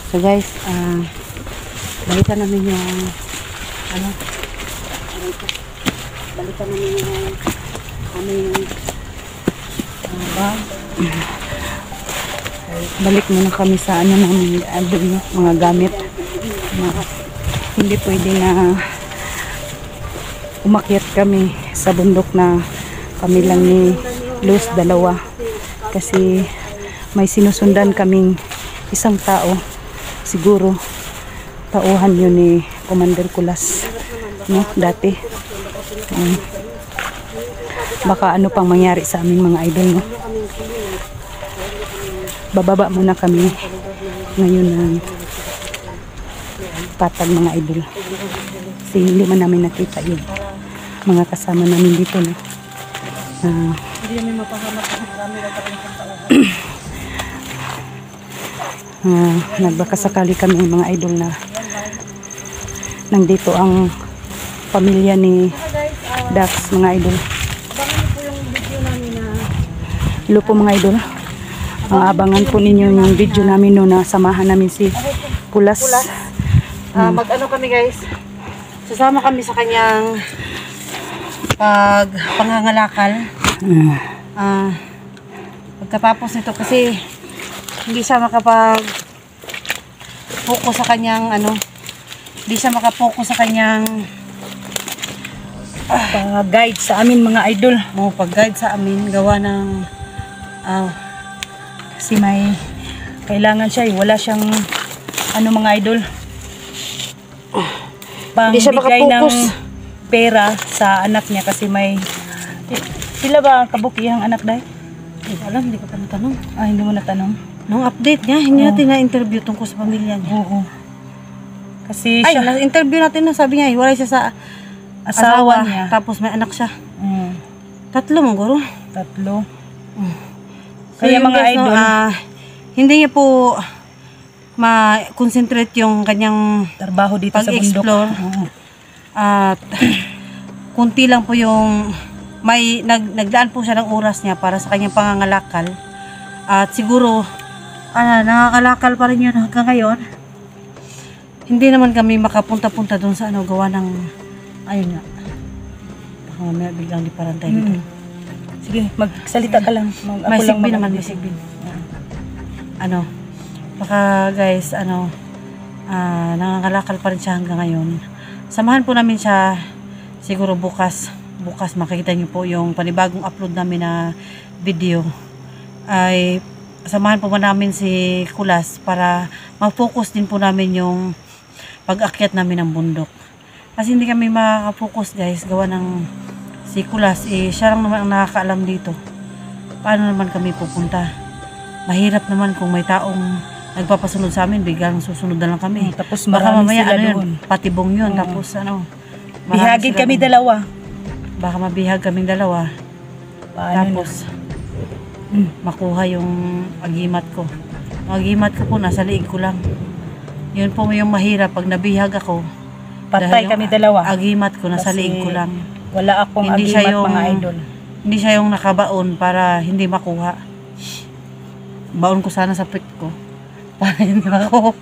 So guys, balikan namin yung balikan namin yung aming bag. Balik muna kami sa namin mga gamit na hindi pwede na umakyat kami sa bundok na kami lang ni Luz dalawa kasi may sinusundan kaming isang tao, siguro tauhan yun ni Commander Kulas, no, dati. Baka ano pang mangyari sa aming mga idol, no. Bababa muna kami ngayon ng patag mga idol kasi hindi man namin nakita yung mga kasama namin dito, no. Hindi namin mapahamak kasi marami na kami nagbakasakali kami mga idol na nandito ang pamilya ni Dax mga idol. Abangan po yung video namin na hello po mga idol. Abangan po ninyo yung video namin no, na samahan namin si Kulas. Mag-ano kami guys, sasama kami sa kanyang pangangalakal. Pagkatapos nito kasi hindi siya makapag-focus sa kanyang hindi siya makapokus sa kanyang guide sa amin mga idol. Pag-guide sa amin gawa ng kasi may kailangan siya, wala siyang mga idol hindi siya bigay ng makapokus pera sa anak niya kasi may sila ba kabukihang anak dahil? Hindi ko alam, hindi ko pa natanong. Hindi mo natanong? Nung update niya, hindi natin na-interview tungkol sa pamilya niya. Oo. Kasi siya, na-interview natin na sabi niya, hiwalay siya sa asawa niya. Tapos may anak siya. 3 guro. 3. Kaya mga idol, hindi niya po ma-concentrate yung kanyang trabaho dito sa bundok. At kunti lang po yung nagdaan po siya ng oras niya para sa kanyang pangangalakal. At siguro nakakalakal pa rin yun hanggang ngayon. Hindi naman kami makapunta-punta doon sa gawa ng ayun nga. Baka mamaya biglang di parantay dito. Sige, magsalita ka lang. May sigbin naman, may sigbin. Baka guys, nangangalakal pa rin siya hanggang ngayon. Samahan po namin siya siguro bukas makikita niyo po yung panibagong upload namin na video. Ay samahan po namin si Kulas para ma-focus din po namin yung pag-akyat namin ng bundok. Kasi hindi kami makaka-focus guys gawa ng si Kulas, siya lang naman ang nakakaalam dito. Paano naman kami pupunta? Mahirap naman kung may taong nagpapasunod sa amin, biglang susunod na lang kami. Tapos baka mamaya sila doon. Patibong yun. Tapos bihagin kami dalawa. Baka mabihag kaming dalawa. Tapos makuha yung agimat ko. Ang agimat ko po nasa liig ko lang. Yun po yung mahirap pag nabihag ako. Patay kami dalawa. Agimat ko nasa liig ko lang. Wala akong agimat mga idol. Hindi siya yung nakabaon para hindi makuha. Baon ko sana sa pit ko para hindi makuha.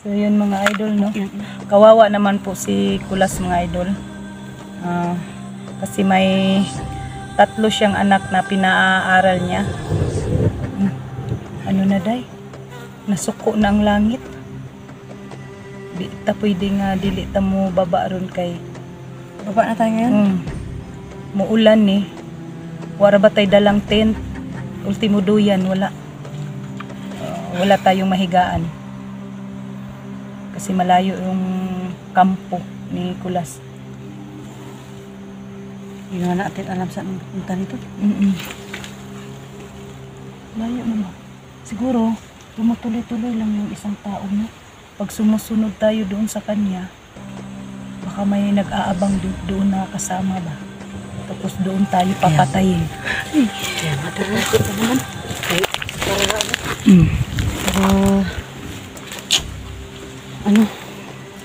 So yun mga idol, no. Kawawa naman po si Kulas mga idol. Kasi may 3 siyang anak na pinaaral niya. Ano na day? Nasuko na ang langit. Di ta pwede nga dili ta mo baba ron kay Baba na tayo ngayon? Muulan ni. Wara ba tayo dalang tent? Ultimo duyan, wala. Wala tayong mahigaan. Kasi malayo yung kampo ni Kulas. Hindi na natin alam saan punta nito. Layo naman. Siguro, tumutuloy-tuloy lang yung isang tao na. Pag sumusunod tayo doon sa kanya, baka may nag-aabang doon na kasama ba. Tapos doon tayo papatayin. Kaya matulog ko naman.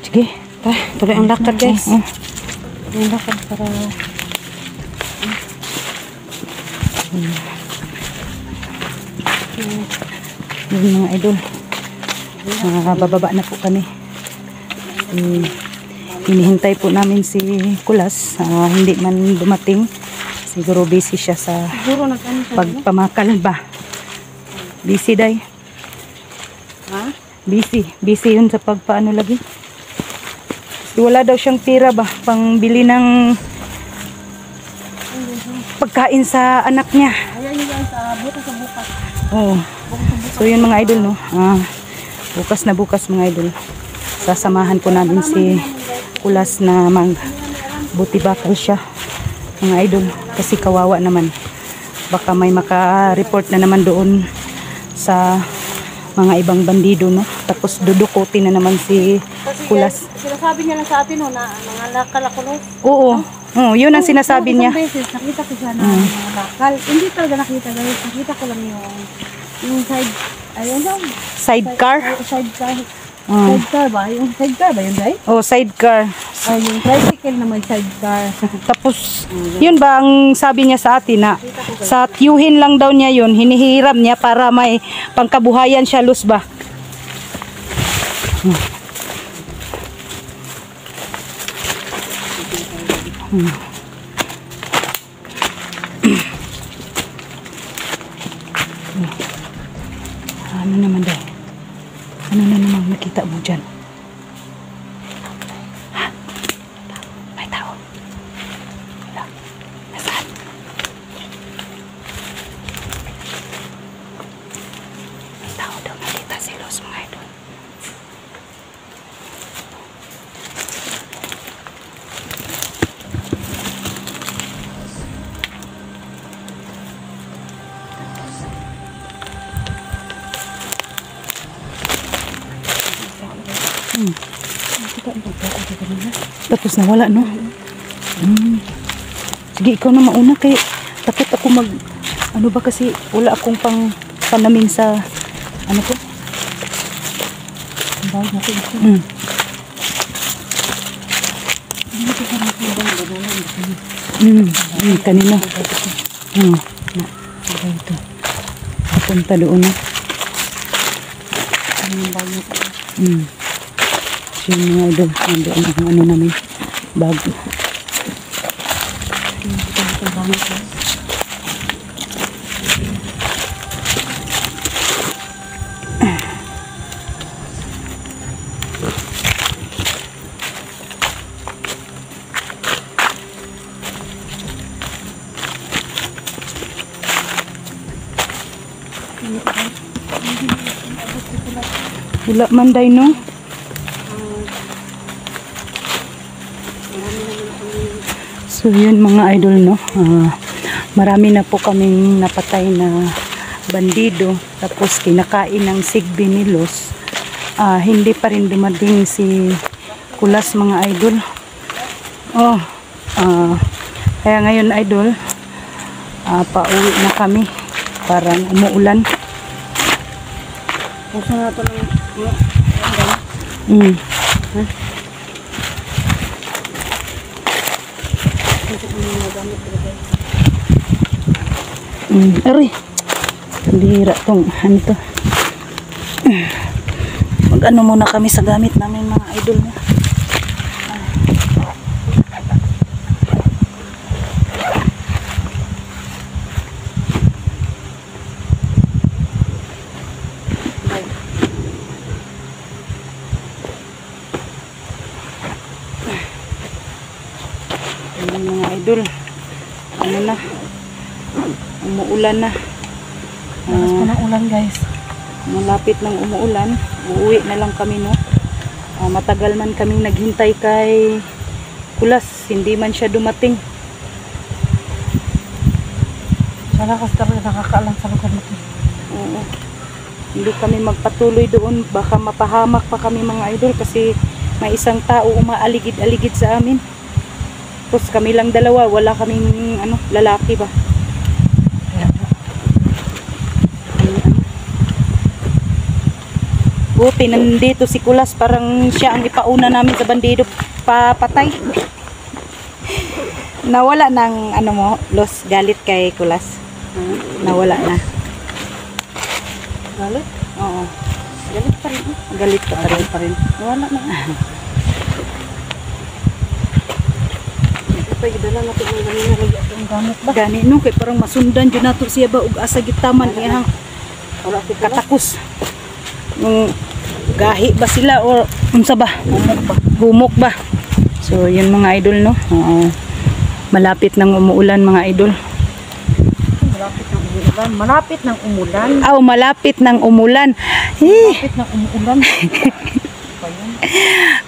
Sige, tuloy ang lakad guys. Tuloy ang lakad para Yun mga idol. Bababa na po kami. Hinihintay po namin si Kulas. Hindi man dumating. Siguro busy siya sa pagpamakal ba. Busy day. Ha? Busy. Busy yun sa pagpaano lagi. Wala daw siyang pira ba pangbili ng pagkain sa anak niya. Ayan yun guys, bukas sa bukas. Oo. So yun mga idol no. Bukas na bukas mga idol. Sasamahan po namin si Kulas na buti bakal siya mga idol. Kasi kawawa naman. Baka may maka-report na naman doon sa mga ibang bandido no. Tapos dudukutin na naman si Kulas. Sinasabi niya lang sa atin na mga lakal ako no. Oo. Oo, yun ang sinasabi niya. Beses, nakita ko siya na mga lakal. Hindi talaga nakita guys. Nakita ko lang yung side, ayun lang. Sidecar? Sidecar. Sidecar ba? Yung sidecar ba yun guys? Oh, sidecar. Yung tricycle na may sidecar. Tapos, yun ba ang sabi niya sa atin na sa tiyuhin lang daw niya yun, hinihiram niya para may pangkabuhayan siya, Luz ba? Ano naman daw? Ano na naman nakita mo dyan? Ha? May tao. Wala. Nasaan? May tao daw nakita si Luz mga idol. Tapos nawala no. Sige ikaw na mauna kay takot ako ano ba kasi wala akong panamin sa ano ko. Kanina. Ito. Punta doon na. Yung mga idol, nandoon ang ano namin, bago. Wala man day no? So yun mga idol no, marami na po kaming napatay na bandido tapos kinakain ng sigbi ni Luz. Hindi pa rin dumating si Kulas mga idol. Kaya ngayon idol, pauwi na kami, parang umuulan. Puso na ito ng Aray, bihira tong ano to. Mag-ano muna kami sa gamit namin mga idol mo. Mga idol, ano na, umuulan na. lakas po ng ulan guys. Malapit ng umuulan, uuwi na lang kami no. Matagal man kaming naghintay kay Kulas, hindi man siya dumating. Sa lakas talaga nakakaalang sa lugar natin. Oo. Hindi kami magpatuloy doon, baka mapahamak pa kami mga idol kasi may isang tao umaaligid-aligid sa amin. Tapos kami lang dalawa, wala kaming lalaki ba. Buti nandito si Kulas, parang siya ang ipauna namin sa bandido papatay. Nawala ng Luz, galit kay Kulas. Nawala na. Galit? Oo. Galit pa rin. Galit ka pa rin. Wala na. Ipay, dala natin ng ganina lagi atong gamit ba? Gani no, kay parang masundan dyan nato siya ba ug asa gitaman iyang Wala si katakos. Nung gahi ba sila o unsa ba? Humok ba? So, yun mga idol, no? Oo. Malapit nang umuulan mga idol. Malapit ng umuulan. Malapit ng umulan. Aw, malapit nang umulan. Malapit ng umuulan.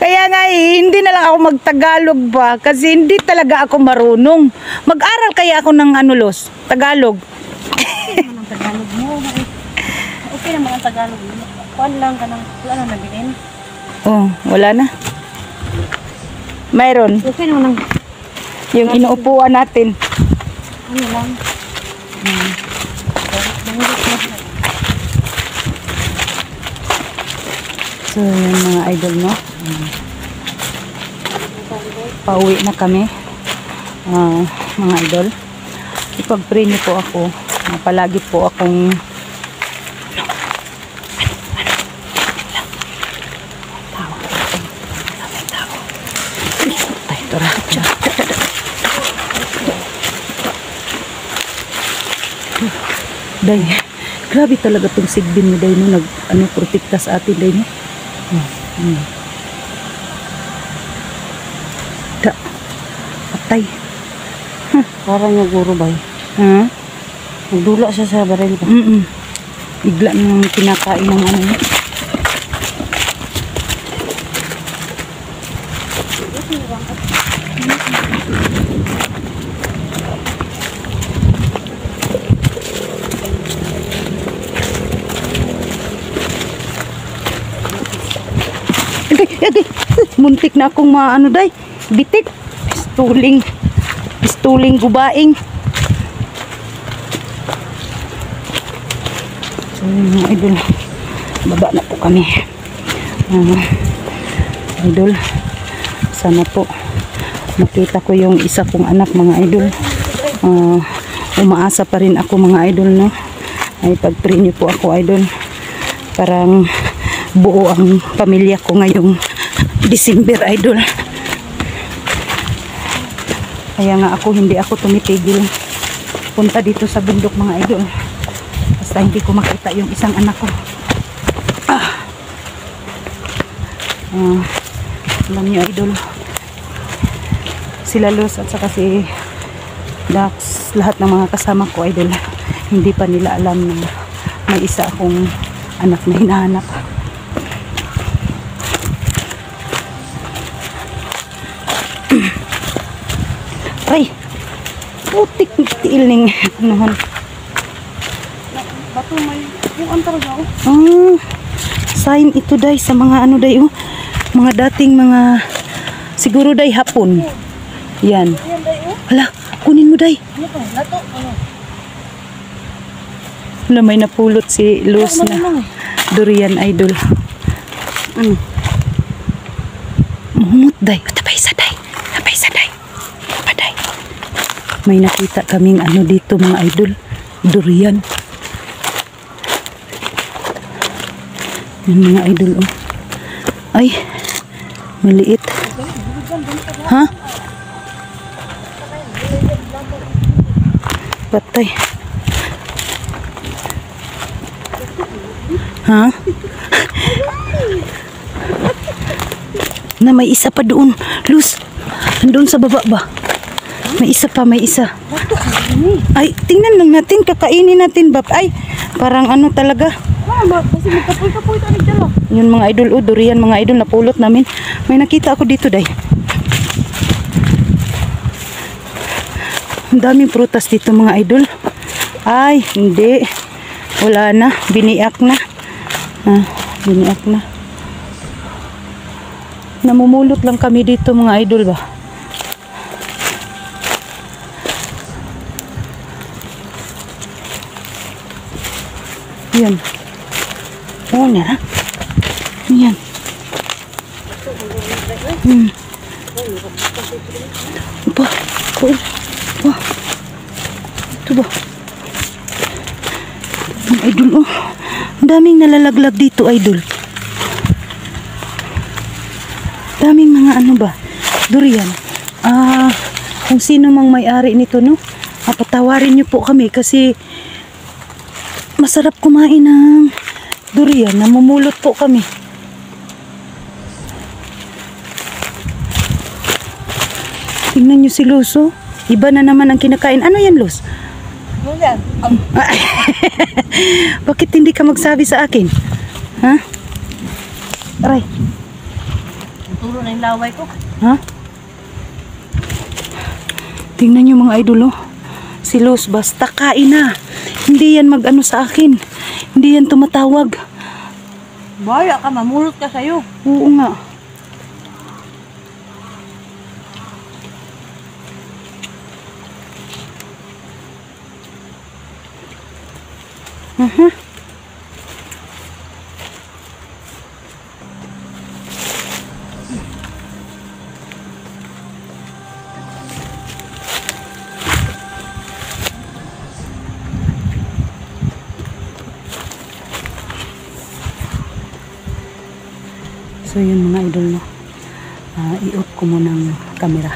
Kaya nga hindi na lang ako magtagalog ba kasi hindi talaga ako marunong. Mag-aral kaya ako ng Los, Tagalog. Ano ang Tagalog mo? Okay naman ang Tagalog mo. Kuan lang ka ng ano nabilin? Oh, wala na. Mayroon. Okay naman ang Yung inuupuan natin. ano lang. So, yun mga idol, no? Pauwi na kami. Mga idol. Ipag-pray niyo po ako. Palagi po akong Day, grabe talaga tong sigbin mo day no, protekta sa atin day no. Da, patay. Parang yung guro ba? Ha? Nagdula siya sa baril ba? Bigla nang kinakain ng ano. Muntik na akong maano day, bitik. Pistuling gubaing. So mga idol, baba na po kami. Idol, sana po makita ko yung isa kong anak mga idol. Umaasa pa rin ako mga idol, no? Ay pag-pray niyo po ako idol. Parang buo ang pamilya ko ngayong December idol. Kaya nga hindi ako tumitigil punta dito sa bundok mga idol. Basta hindi ko makita yung isang anak ko. Alam niyo idol, sila Luz at saka si Dax, lahat ng mga kasama ko idol, hindi pa nila alam na may isa akong anak na hinahanap. Ay, putik tiil ning anuhan. Bato may yung antar daw. Sign ito day sa mga ano day mga dating mga siguro day hapon. Yan. Yan day Hala, kunin mo day. Ano to? Lato ano? Wala, may napulot si Luz na durian idol. Mumut day. Tapay sa day. Paday. May nakita kaming ano dito mga idol. Durian. Yan mga idol Ay, maliit. Ha? Patay. Ha? Na may isa pa doon. Luz, doon sa baba ba? May isa pa, may isa. Ay, tingnan lang natin, kakainin natin ba? Ay, parang ano talaga. Kasi magkapoy-kapoy ito nagdala. Yun mga idol, durian mga idol, napulot namin. May nakita ako dito day. Ang daming prutas dito mga idol. Ay, hindi. Wala na, biniak na. Biniak na. Namumulot lang kami dito mga idol ba. Yan. Oh, na. Yan. Ba, ito ba? Idol, oh. Ang daming nalalaglag dito, idol. Daming mga ano ba? Durian. Kung sino mang may-ari nito, no? Patawarin niyo po kami kasi masarap kumain ng durian. Namumulot po kami. Tingnan niyo si Luz, oh. Iba na naman ang kinakain. Ano yan, Luz? Ano yan? Bakit hindi ka magsabi sa akin? Ha? Aray. Turo na yung laway ko. Ha? Tingnan niyo mga idol, oh. Si Luz, basta kain na. Hindi yan mag-ano sa akin. Hindi yan tumatawag. Baya ka, mamulot ka sa'yo. Oo nga. So yun mga idol, no. I-off ko muna ang camera.